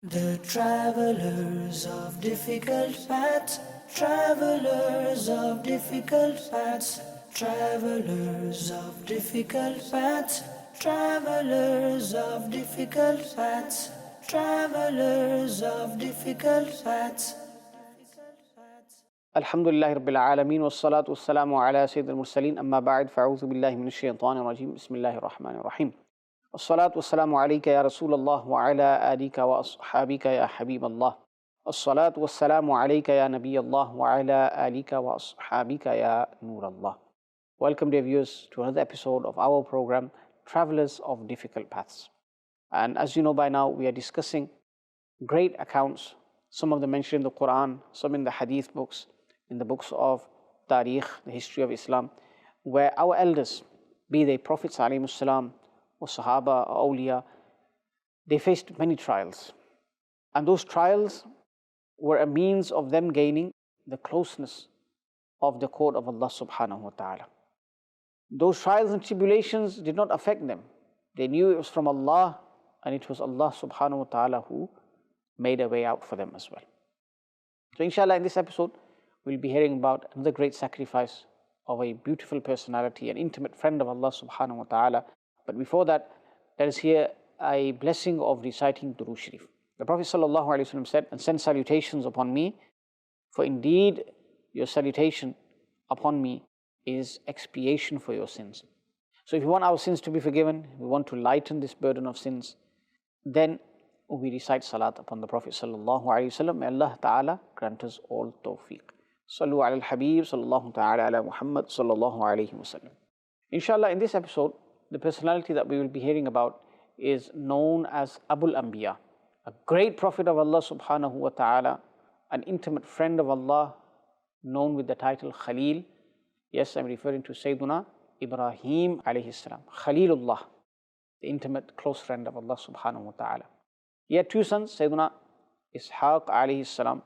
The travelers of difficult paths, travelers of difficult paths, travelers of difficult paths, travelers of difficult paths, travelers of difficult paths. Alhamdulillah Rabbil Alameen wassalatu wassalamu ala Sayyidil Mursaleen amma ba'd fa'udhu billahi minash shaitanir rajim bismillahir rahmanir rahim wassalatu wassalamu alayka ya Rasulallah wa ala alika wa ashabika ya Habiballah wassalatu wassalamu alayka ya Nabiyallah wa ala alika wa ashabika ya Nurallah. Welcome dear viewers to another episode of our program Travelers of Difficult Paths. And as you know by now, we are discussing great accounts, some of them mentioned in the Quran, some in the Hadith books, in the books of Tariq, the history of Islam, where our elders, be they Prophets alayhimus salam, or Sahaba, or Awliya, they faced many trials. And those trials were a means of them gaining the closeness of the court of Allah subhanahu wa ta'ala. Those trials and tribulations did not affect them. They knew it was from Allah, and it was Allah subhanahu wa ta'ala who made a way out for them as well. So inshallah, in this episode, we'll be hearing about another great sacrifice of a beautiful personality, an intimate friend of Allah subhanahu wa ta'ala. But before that, let us hear a blessing of reciting Durood Sharif. The Prophet sallallahu alaihi wasallam said, "And send salutations upon me, for indeed your salutation upon me is expiation for your sins." So if we want our sins to be forgiven, we want to lighten this burden of sins, then we recite salat upon the Prophet sallallahu alaihi wasallam. May Allah ta'ala grant us all tawfiq. Sallu ala al-Habib sallallahu ta'ala ala Muhammad sallallahu alaihi wasallam. Inshallah, in this episode, the personality that we will be hearing about is known as Abul Anbiya, a great prophet of Allah subhanahu wa ta'ala, an intimate friend of Allah, known with the title Khalil. Yes, I'm referring to Sayyiduna Ibraheem alayhi salam, Khalilullah, the intimate close friend of Allah subhanahu wa ta'ala. He had two sons, Sayyiduna Ishaq alayhi salam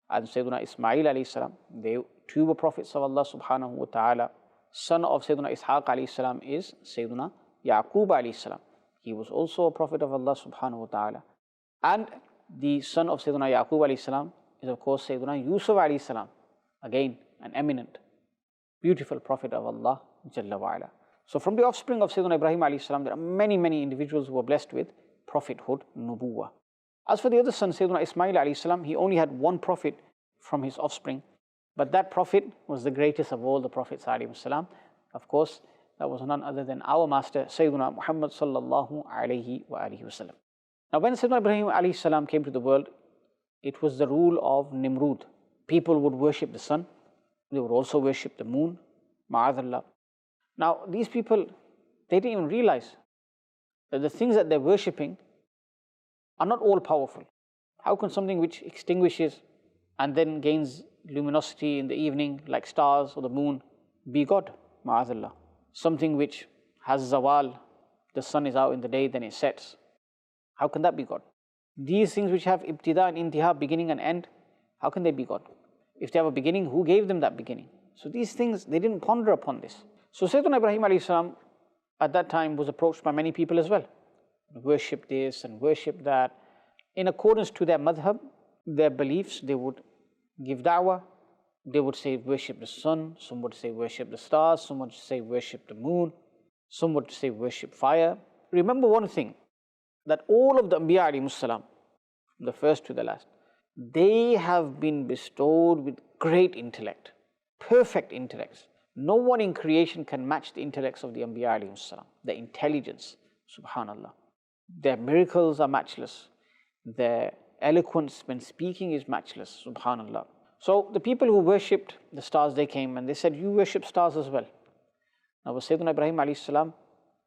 and Sayyiduna Ismail alayhi salam. They two were prophets of Allah subhanahu wa ta'ala. Son of Sayyiduna Ishaq alayhi salam is Sayyiduna Yaqub alayhi salam. He was also a prophet of Allah subhanahu wa ta'ala. And the son of Sayyiduna Yaqub alayhi salam is of course Sayyiduna Yusuf alayhi salam. Again, an eminent, beautiful prophet of Allah Jalla wa ala. So from the offspring of Sayyiduna Ibrahim alayhi salam, there are many individuals who were blessed with prophethood, nubuwah. As for the other son, Sayyiduna Ismail alayhi salam, he only had one prophet from his offspring, but that prophet was the greatest of all the prophets alayhi salam. Of course, that was none other than our master, Sayyiduna Muhammad sallallahu alayhi wa alihi wasallam. Now when Sayyiduna Ibrahim alayhi salam came to the world, it was the rule of Nimrud. People would worship the sun, they would also worship the moon, ma'adallah. Now these people, they didn't even realize that the things that they're worshipping are not all powerful. How can something which extinguishes and then gains luminosity in the evening like stars or the moon be God? Ma'azallah. Something which has zawal, the sun is out in the day, then it sets. How can that be God? These things which have ibtida and intiha, beginning and end, how can they be God? If they have a beginning, who gave them that beginning? So these things, they didn't ponder upon this. So Sayyiduna Ibrahim alayhi salam at that time was approached by many people as well. Worship this and worship that. In accordance to their madhab, their beliefs, they would give da'wah. They would say worship the sun, some would say worship the stars, some would say worship the moon, some would say worship fire. Remember one thing, that all of the Anbiya alayhimus salam, from the first to the last, they have been bestowed with great intellect, perfect intellects. No one in creation can match the intellects of the Anbiya alayhimus salam, the intelligence, subhanallah. Their miracles are matchless. Their eloquence when speaking is matchless, subhanallah. So the people who worshipped the stars, they came and they said, you worship stars as well. Now was Sayyiduna Ibrahim alayhi salam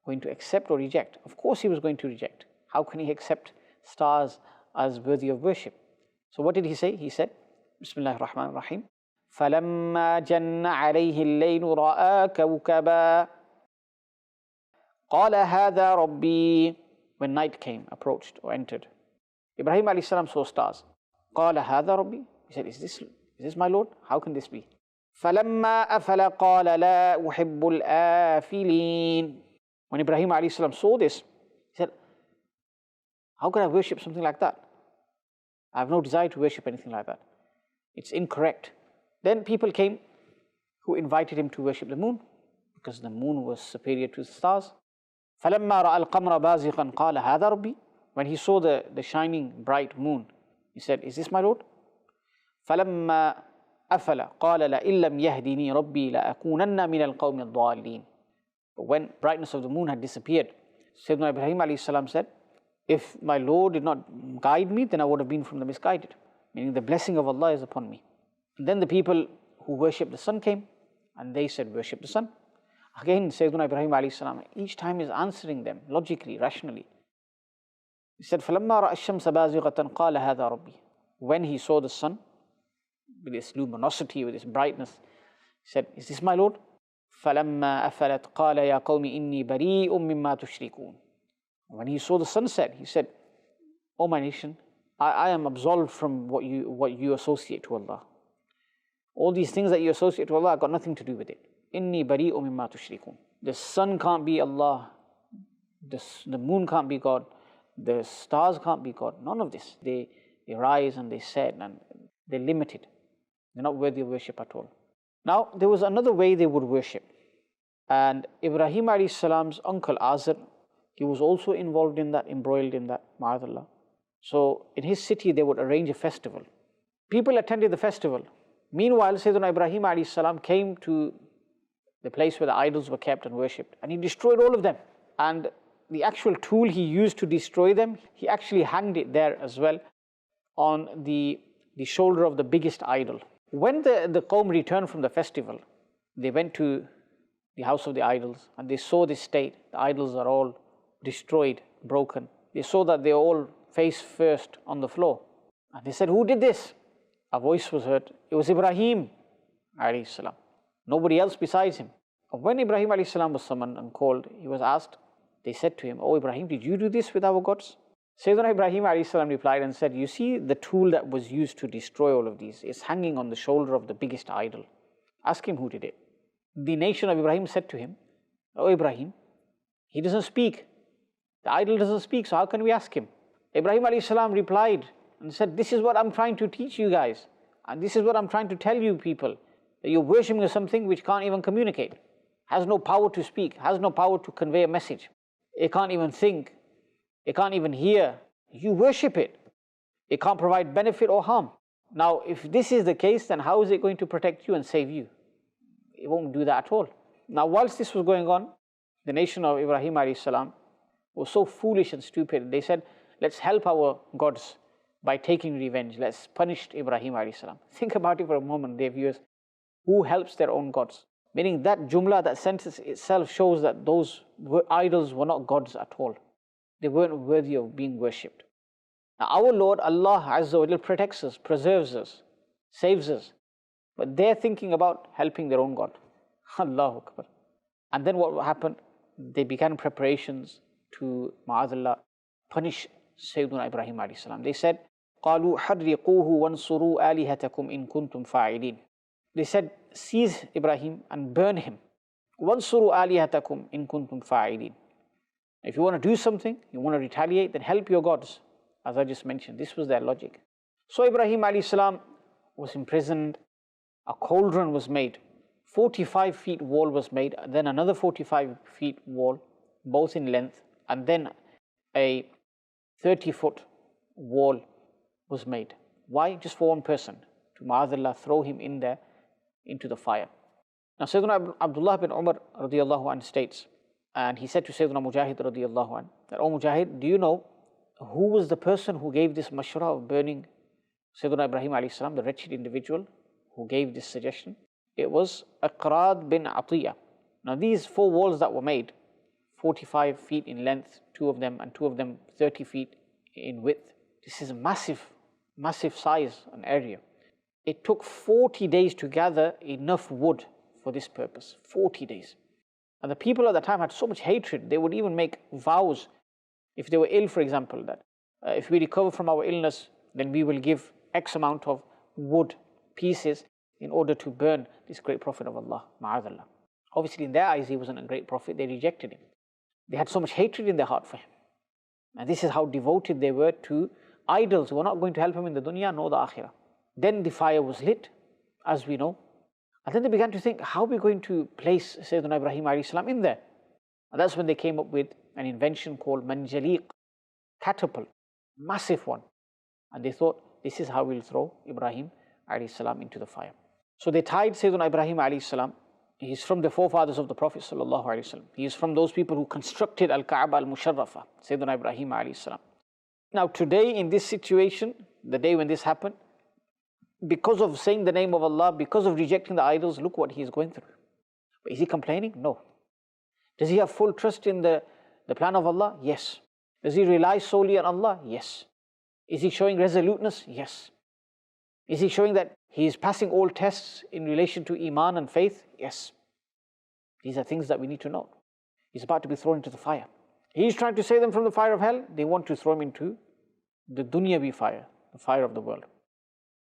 going to accept or reject? Of course he was going to reject. How can he accept stars as worthy of worship? So what did he say? He said, Bismillahir Rahmanir Rahim, فَلَمَّا جَنَّ عَلَيْهِ اللَّيْلُ رَأَى كَوْكَبًا قَالَ هَذَا رَبِّي. When night came, approached or entered, Ibrahim alayhi salam saw stars. قَالَ هَذَا رَبِّي. He said, is this my Lord? How can this be? فَلَمَّا أَفَلَ قَالَ لَا أُحِبُّ الْآفِلِينَ. When Ibrahim alayhi salam saw this, he said, how can I worship something like that? I have no desire to worship anything like that. It's incorrect. Then people came who invited him to worship the moon, because the moon was superior to the stars. فَلَمَّا رَأَى الْقَمْرَ بَازِغًا قَالَ هَذَا رَبِّي. When he saw the shining bright moon, he said, is this my Lord? فَلَمَّا أَفَلَ قَالَ لَإِن لَّمْ يَهْدِنِي رَبِّي لَأَكُونَنَّ مِنَ الْقَوْمِ الضَّالِّينَ. But when brightness of the moon had disappeared, Sayyiduna Ibrahim alayhi salam said, if my Lord did not guide me, then I would have been from the misguided. Meaning the blessing of Allah is upon me. And then the people who worshipped the sun came, and they said, worship the sun. Again, Sayyiduna Ibrahim alayhi salam, each time is answering them logically, rationally. He said, فَلَمَّا رَأَى الشَّمْسَ بَازِغَةً قَالَ هَذَا رَبِّي. When he saw the sun, with its luminosity, with its brightness, he said, is this my Lord? فَلَمَّا أَفَلَتْ قَالَ يَا قَوْمِ إِنِّي بَرِيءٌ مِّمَّا تُشْرِكُونَ. When he saw the sunset, he said, O my nation, I am absolved from what you associate to Allah. All these things that you associate to Allah, I've got nothing to do with it. إِنِّي بَرِيءٌ مِّمَّا تُشْرِكُونَ. The sun can't be Allah, the moon can't be God, the stars can't be God. None of this. They rise and they set and they're limited. They're not worthy of worship at all. Now, there was another way they would worship. And Ibrahim alayhi salam's uncle Azar, he was also involved in that, embroiled in that, ma'adallah. So in his city, they would arrange a festival. People attended the festival. Meanwhile, Sayyiduna Ibrahim alayhi salam came to the place where the idols were kept and worshipped, and he destroyed all of them. And the actual tool he used to destroy them, he actually hanged it there as well on the shoulder of the biggest idol. When the Qawm returned from the festival, they went to the house of the idols and they saw this state. The idols are all destroyed, broken. They saw that they all face first on the floor. And they said, who did this? A voice was heard. It was Ibrahim alayhi salam. Nobody else besides him. And when Ibrahim alayhi salam was summoned and called, he was asked, they said to him, oh Ibrahim, did you do this with our gods? Sayyiduna Ibrahim alayhi salam replied and said, you see the tool that was used to destroy all of these is hanging on the shoulder of the biggest idol. Ask him who did it. The nation of Ibrahim said to him, oh Ibrahim, he doesn't speak. The idol doesn't speak, so how can we ask him? Ibrahim alayhi salam replied and said, this is what I'm trying to teach you guys. And this is what I'm trying to tell you people. That you're worshipping something which can't even communicate. Has no power to speak. Has no power to convey a message. It can't even think. It can't even hear. You worship it. It can't provide benefit or harm. Now, if this is the case, then how is it going to protect you and save you? It won't do that at all. Now, whilst this was going on, the nation of Ibrahim alayhi salam was so foolish and stupid. They said, let's help our gods by taking revenge. Let's punish Ibrahim alayhi salam. Think about it for a moment, dear viewers. Who helps their own gods? Meaning that jumla, that sentence itself shows that those idols were not gods at all. They weren't worthy of being worshipped. Now our Lord Allah Azza wa Jalla protects us, preserves us, saves us. But they're thinking about helping their own God. Allahu Akbar. And then what happened? They began preparations to, ma'adallah, punish Sayyiduna Ibrahim alayhi salam. They said, قَالُوا حَرِّقُوهُ وَانْصُرُوا آلِهَتَكُمْ إِن كُنْتُمْ فَاعِلِينَ. They said, seize Ibrahim and burn him. وَانْصُرُوا آلِهَتَكُمْ إِن كُنْتُمْ فَاعِلِينَ. If you want to do something, you want to retaliate, then help your gods. As I just mentioned, this was their logic. So Ibrahim alayhi salam was imprisoned. A cauldron was made. 45 feet wall was made. Then another 45 feet wall, both in length. And then a 30-foot wall was made. Why? Just for one person. To ma'adallah, throw him in there, into the fire. Now Sayyiduna Abdullah bin Umar radiallahu anhu states, and he said to Sayyiduna Mujahid radiallahu anhu, that, oh Mujahid, do you know who was the person who gave this mashra of burning Sayyiduna Ibrahim alayhi salam, the wretched individual who gave this suggestion? It was Aqrad bin Atiyah. Now these four walls that were made, 45 feet in length, two of them, and two of them 30 feet in width. This is a massive, massive size and area. It took 40 days to gather enough wood for this purpose. 40 days. And the people at the time had so much hatred, they would even make vows. If they were ill, for example, that if we recover from our illness, then we will give X amount of wood pieces in order to burn this great prophet of Allah, ma'adallah. Obviously, in their eyes, he wasn't a great prophet. They rejected him. They had so much hatred in their heart for him. And this is how devoted they were to idols were not going to help him in the dunya nor the akhirah. Then the fire was lit, as we know. And then they began to think, how are we going to place Sayyiduna Ibrahim alayhi salam in there? And that's when they came up with an invention called manjaliq, catapult, massive one. And they thought, this is how we'll throw Ibrahim alayhi salam into the fire. So they tied Sayyiduna Ibrahim alayhi salam. He's from the forefathers of the Prophet sallallahu alaihi wasallam. He is from those people who constructed Al-Kaaba al-Musharrafa, Sayyiduna Ibrahim alayhi salam. Now today in this situation, the day when this happened, because of saying the name of Allah, because of rejecting the idols, look what he is going through. But is he complaining? No. Does he have full trust in the plan of Allah? Yes. Does he rely solely on Allah? Yes. Is he showing resoluteness? Yes. Is he showing that he is passing all tests in relation to Iman and faith? Yes. These are things that we need to know. He's about to be thrown into the fire. He's trying to save them from the fire of hell. They want to throw him into the dunyavi fire, the fire of the world.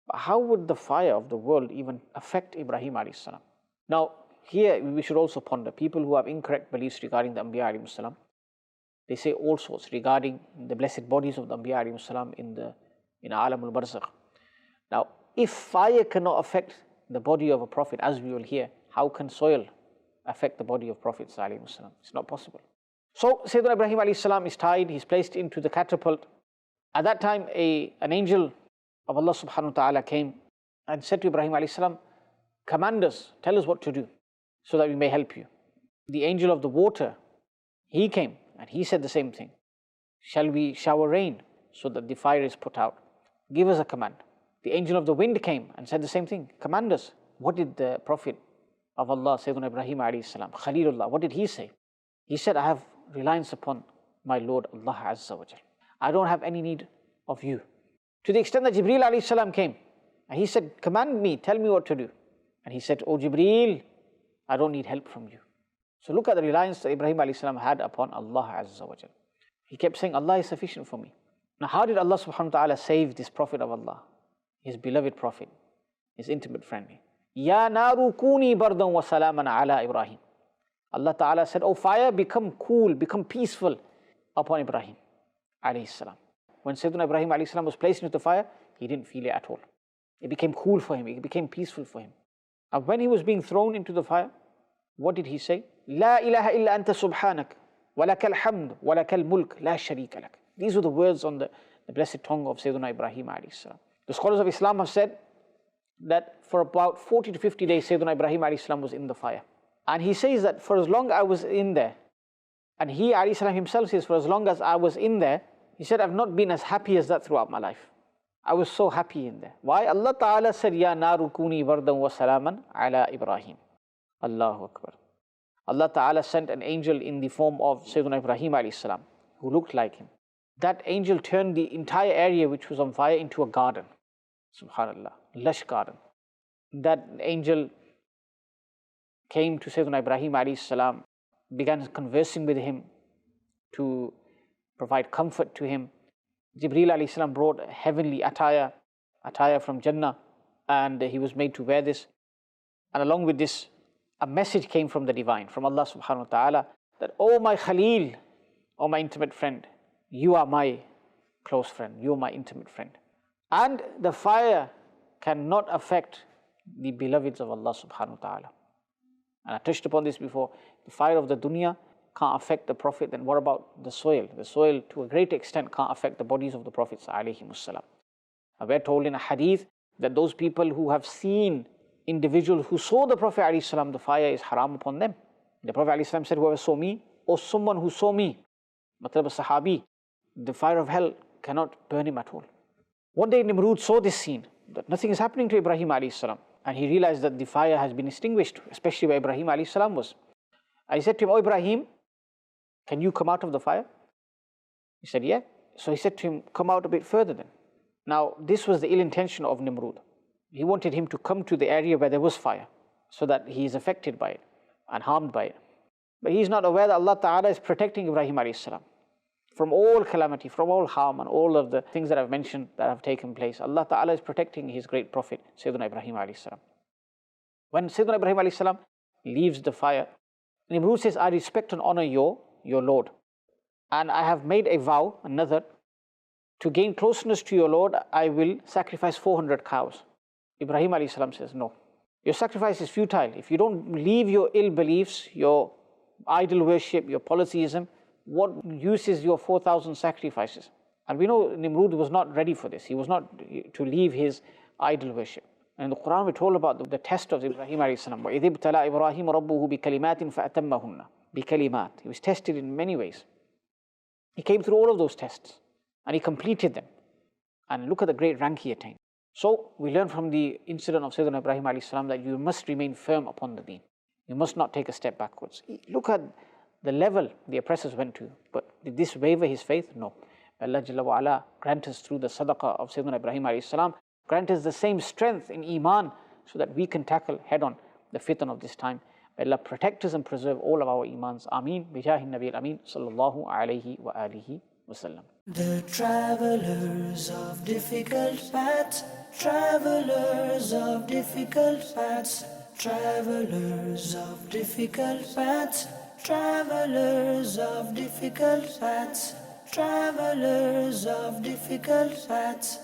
But how would the fire of the world even affect Ibrahim alayhi salam? Now, here we should also ponder. People who have incorrect beliefs regarding the Anbiya alayhi salam, they say all sorts regarding the blessed bodies of the Anbiya alayhi salam in Alam al-Barzakh. Now, if fire cannot affect the body of a prophet, as we will hear, how can soil affect the body of prophets alayhi salam? It's not possible. So Sayyidina Ibrahim alayhi salam is tied, he's placed into the catapult. At that time, an angel of Allah subhanahu wa ta'ala came and said to Ibrahim alayhi salam, command us, tell us what to do so that we may help you. The angel of the water, he came and he said the same thing. Shall we shower rain so that the fire is put out? Give us a command. The angel of the wind came and said the same thing. Command us. What did the Prophet of Allah, Sayyiduna Ibrahim alayhi salam, Khalilullah, what did he say? He said, I have reliance upon my Lord Allah Azza wa Jal. I don't have any need of you. To the extent that Jibreel alayhi salam came and he said, command me, tell me what to do. And he said, oh Jibreel, I don't need help from you. So look at the reliance that Ibrahim alayhi salam had upon Allah Azza wa Jal. He kept saying, Allah is sufficient for me. Now how did Allah subhanahu wa ta'ala save this Prophet of Allah? His beloved Prophet, his intimate friend. Ya naru kuni bardan wa salaman ala Ibrahim. Allah Ta'ala said, oh fire, become cool, become peaceful upon Ibrahim alayhi salam. When Sayyiduna Ibrahim alayhi salam was placed into the fire, he didn't feel it at all. It became cool for him, it became peaceful for him. And when he was being thrown into the fire, what did he say? La ilaha illa anta subhanak, wa lakal hamd, wa lakal mulk, la sharika lak. These were the words on the blessed tongue of Sayyiduna Ibrahim alayhi salam. The scholars of Islam have said that for about 40 to 50 days, Sayyiduna Ibrahim alayhi salam was in the fire. And he says that for as long I was in there, and he alayhi salam himself says, for as long as I was in there, he said, I've not been as happy as that throughout my life. I was so happy in there. Why? Allah Ta'ala said, Ya naru kuni bardan wa salaman ala Ibrahim. Allahu Akbar. Allah Ta'ala sent an angel in the form of Sayyiduna Ibrahim alayhi salam, who looked like him. That angel turned the entire area which was on fire into a garden. Subhanallah, lush garden. That angel came to Sayyiduna Ibrahim alayhi salam, began conversing with him to provide comfort to him. Jibreel alayhi salam brought heavenly attire from Jannah, and he was made to wear this. And along with this, a message came from the divine, from Allah subhanahu wa ta'ala, that, oh my Khalil, oh my intimate friend, you are my close friend, you are my intimate friend. And the fire cannot affect the beloveds of Allah subhanahu wa ta'ala. And I touched upon this before. The fire of the dunya can't affect the Prophet, then what about the soil? The soil to a great extent can't affect the bodies of the Prophets alayhimus salam. And we're told in a hadith that those people who have seen individuals who saw the Prophet alayhi salam, the fire is haram upon them. The Prophet alayhi salam said, whoever saw me, or someone who saw me, matlab a sahabi, the fire of hell cannot burn him at all. One day Nimrud saw this scene, that nothing is happening to Ibrahim alayhi salam, and he realized that the fire has been extinguished, especially where Ibrahim alayhi salam was. And he said to him, oh Ibrahim, can you come out of the fire? He said, yeah. So he said to him, come out a bit further then. Now this was the ill intention of Nimrud. He wanted him to come to the area where there was fire, so that he is affected by it and harmed by it. But he is not aware that Allah Ta'ala is protecting Ibrahim alayhi salam from all calamity, from all harm, and all of the things that I've mentioned that have taken place. Allah Ta'ala is protecting his great prophet, Sayyiduna Ibrahim alayhi salam. When Sayyiduna Ibrahim alayhi salam leaves the fire, Nimrud says, I respect and honor your Lord. And I have made a vow, another, to gain closeness to your Lord, I will sacrifice 400 cows. Ibrahim alayhi salam says, no. Your sacrifice is futile. If you don't leave your ill beliefs, your idol worship, your polytheism, what use is your 4,000 sacrifices? And we know Nimrud was not ready for this. He was not to leave his idol worship. And in the Quran we're told about the test of Ibrahim alayhi salam. وَإِذِ ابْتَلَى إِبْرَاهِيمَ رَبُّهُ بِكَلِمَاتٍ فَأَتَمَّهُنَّ بِكَلِمَاتٍ. He was tested in many ways. He came through all of those tests and he completed them. And look at the great rank he attained. So we learn from the incident of Sayyiduna Ibrahim alayhi salam that you must remain firm upon the deen. You must not take a step backwards. Look at the level the oppressors went to. But did this waver his faith? No. Allah Jalla wa Ala grant us through the sadaqah of Sayyiduna Ibrahim alayhi salam, grant us the same strength in Iman so that we can tackle head on the fitan of this time. May Allah protect us and preserve all of our Imans. Ameen. Bijahi Nabi al-Ameen. Sallallahu alayhi wa alihi wa sallam. The travelers of difficult paths, travelers of difficult paths, travelers of difficult paths, travelers of difficult paths, travelers of difficult paths.